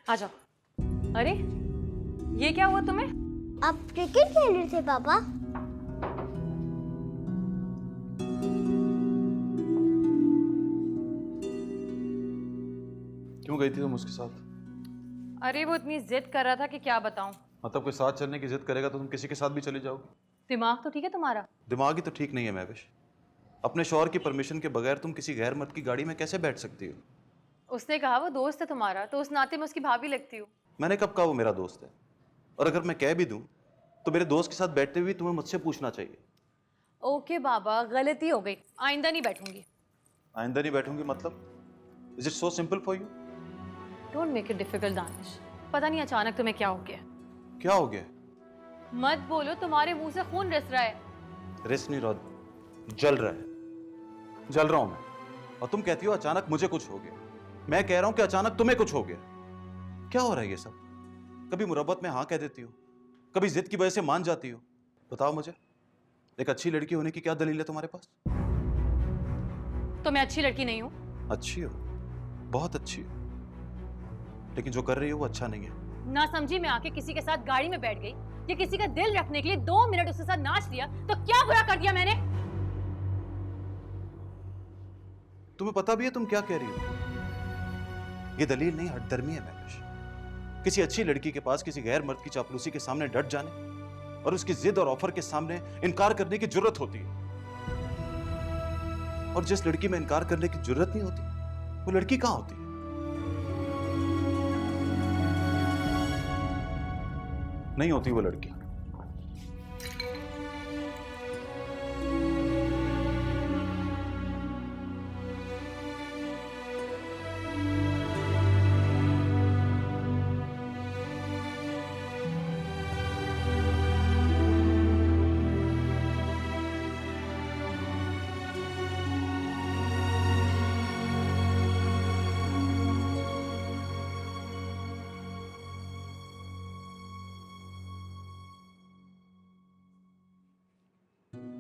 आ जाओ। अरे ये क्या हुआ तुम्हें? आप क्रिकेट खेल रहे थे पापा? क्यों गई थी तुम उसके साथ? अरे वो इतनी जिद कर रहा था कि क्या बताऊं। मतलब कोई साथ चलने की जिद करेगा तो तुम किसी के साथ भी चली जाओगी? दिमाग तो ठीक है तुम्हारा? दिमाग ही तो ठीक नहीं है महविश। अपने शौहर की परमिशन के बगैर तुम किसी गैर मर्द की गाड़ी में कैसे बैठ सकती हो? उसने कहा वो दोस्त है तुम्हारा, तो उस नाते मैं उसकी भाभी लगती हूँ। मैंने कब कहा वो मेरा दोस्त है? और अगर मैं कह भी दूं तो मेरे दोस्त के साथ बैठते हुए तुम्हें मुझसे पूछना चाहिए। ओके बाबा, गलती हो गई, आइंदा नहीं बैठूंगी। आइंदा नहीं बैठूंगी मतलब? Is it so simple for you? Don't make it difficult Danish. पता नहीं अचानक तुम्हें क्या हो गया। क्या हो गया? मत बोलो, तुम्हारे मुंह से खून रिस रहा है। रिस नहीं रहा, जल रहा है। जल रहा हूं मैं और तुम कहती हो अचानक मुझे कुछ हो गया। मैं कह रहा हूं कि अचानक तुम्हें कुछ हो गया। क्या हो रहा है ये सब? कभी मुरब्बत में हाँ कह देती हो, कभी जिद की वजह से मान जाती हो। बताओ मुझे, एक अच्छी लड़की होने की क्या दलील है तुम्हारे पास? तो मैं अच्छी लड़की नहीं हूँ? अच्छी हो, बहुत अच्छी हो, लेकिन जो कर रही हो वो अच्छा नहीं है। ना समझी मैं आके किसी के साथ गाड़ी में बैठ गई या किसी का दिल रखने के लिए 2 मिनट उसके साथ नाच लिया, तो क्या बुरा कर दिया मैंने? तुम्हें पता भी है तुम क्या कह रही हो? ये दलील नहीं, हठधर्मी है महविश। किसी अच्छी लड़की के पास किसी गैर मर्द की चापलूसी के सामने डट जाने और उसकी जिद और ऑफर के सामने इनकार करने की जरूरत होती है। और जिस लड़की में इनकार करने की जरूरत नहीं होती वो लड़की कहां होती है? नहीं होती वो लड़की।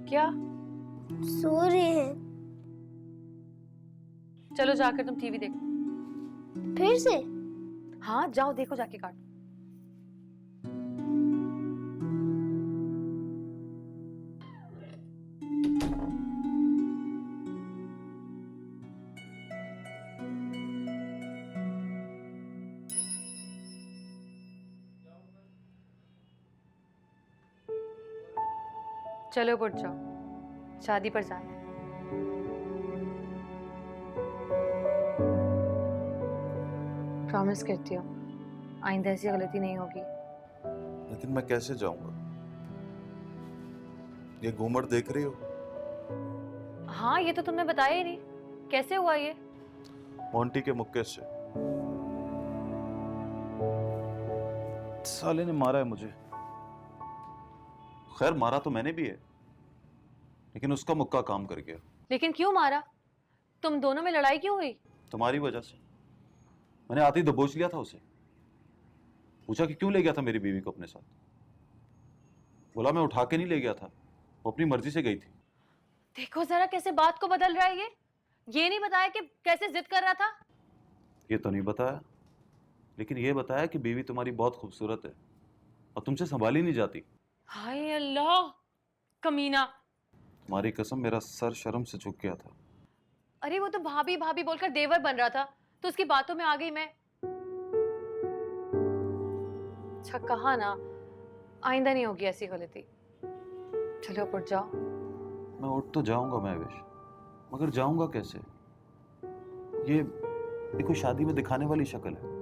क्या? सो रहे हैं? चलो जाकर तुम टीवी देखो। फिर से? हाँ जाओ, देखो जाके कार्टून। चलो उठ जाओ, शादी पर जाना है। प्रॉमिस करती हूँ आइंदा ऐसी गलती नहीं होगी। लेकिन मैं कैसे जाऊंगा? ये घूमर देख रही हो? हाँ ये तो तुमने बताया ही नहीं, कैसे हुआ ये? मोंटी के मुक्के से। साले ने मारा है मुझे। खैर मारा तो मैंने भी है, लेकिन उसका मुक्का काम कर गया। लेकिन क्यों मारा? तुम दोनों में लड़ाई क्यों हुई? तुम्हारी वजह से। मैंने आते ही दबोच लिया था उसे। पूछा कि क्यों ले गया था मेरी बीवी को अपने साथ। बोला मैं उठा के नहीं ले गया था, वो अपनी मर्जी से गई थी। देखो जरा कैसे बात को बदल रहा है ये नहीं बताया कि कैसे जिद कर रहा था। ये तो नहीं बताया, लेकिन ये बताया कि बीवी तुम्हारी बहुत खूबसूरत है और तुमसे संभाली नहीं जाती। हाय अल्लाह, कमीना। तुम्हारी कसम मेरा सर शर्म से झुक गया था। अरे वो तो भाभी भाभी बोलकर देवर बन रहा था, तो उसकी बातों में आ गई मैं। अच्छा कहा ना, आइंदा नहीं होगी ऐसी गलती। चलो उठ जाओ। मैं उठ तो जाऊंगा महविश, मगर जाऊंगा कैसे? ये कोई शादी में दिखाने वाली शक्ल है।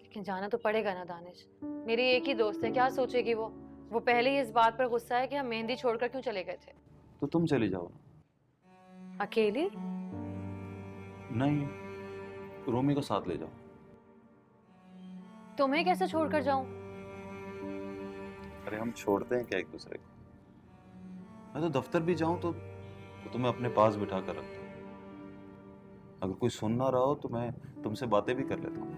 लेकिन जाना तो पड़ेगा ना दानिश, मेरी एक ही दोस्त है, क्या सोचेगी वो पहले ही इस बात पर गुस्सा है कि हम मेहंदी छोड़कर क्यों चले गए थे। तो तुम चली जाओ ना। अकेली? नहीं, रोमी को साथ ले जाओ। तुम्हें कैसे छोड़कर जाऊं? अरे हम छोड़ते हैं क्या एक दूसरे को? मैं तो दफ्तर भी जाऊं तो तुम्हें अपने पास बिठा कर रखता हूं। अगर कोई सुन ना रहा हो तो मैं तुमसे बातें भी कर लेता हूं।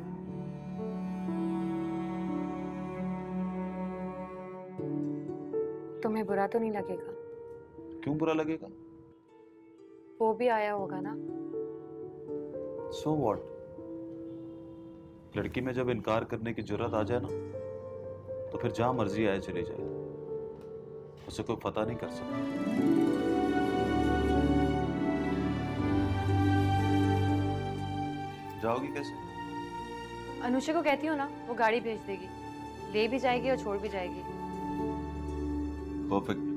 तुम्हें बुरा तो नहीं लगेगा? क्यों बुरा लगेगा? वो भी आया होगा ना। So what? लड़की में जब इनकार करने की जुर्रत आ जाए ना, तो फिर जहां मर्जी आए चली जाए, उसे कोई पता नहीं कर सकता। जाओगी कैसे? अनुषा को कहती हूँ ना, वो गाड़ी भेज देगी, ले भी जाएगी और छोड़ भी जाएगी। परफेक्ट।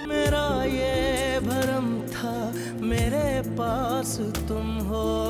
मेरा ये भरम था मेरे पास तुम हो।